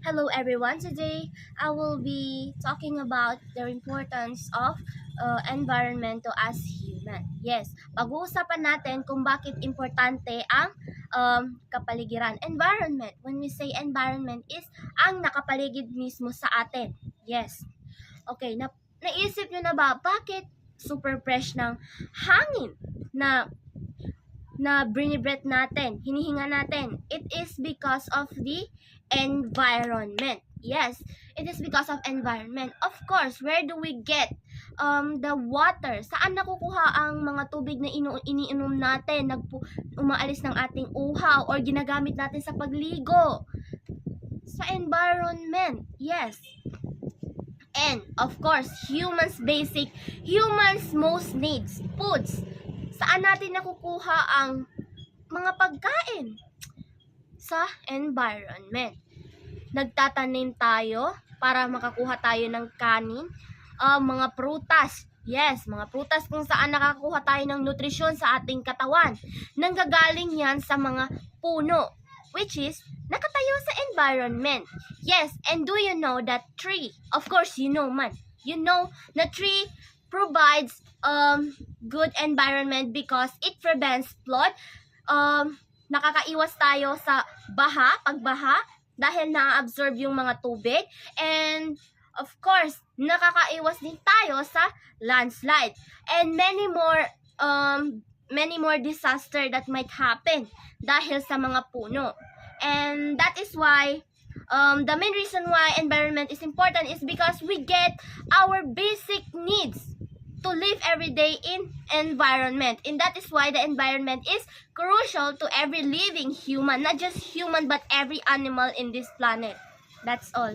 Hello everyone. Today I will be talking about the importance of environment to us human. Yes, pag-uusapan natin kung bakit importante ang kapaligiran. Environment, when we say environment is ang nakapaligid mismo sa atin. Yes. Okay, naisip nyo na ba bakit super fresh ng hangin na binibreath natin, hinihinga natin? It is because of the environment. Yes, it is because of environment. Of course, where do we get the water? Saan nakukuha ang mga tubig na iniinom natin, umaalis ng ating uhaw or ginagamit natin sa pagligo? Sa environment. Yes. And of course, humans most needs, foods. Saan natin nakukuha ang mga pagkain? Sa environment. Nagtatanim tayo para makakuha tayo ng kanin, mga prutas. Yes, mga prutas kung saan nakakuha tayo ng nutrisyon sa ating katawan. Nanggagaling yan sa mga puno, which is nakatayo sa environment. Yes, and do you know that tree? Of course, you know man. You know, the tree provides good environment because it prevents flood. Nakakaiwas tayo sa pagbaha, dahil na-absorb yung mga tubig. And of course, nakakaiwas din tayo sa landslide. And many more disaster that might happen dahil sa mga puno. And that is why the main reason why environment is important is because we get our basic needs to live every day in environment. And that is why the environment is crucial to every living human, not just human but every animal in this planet. That's all.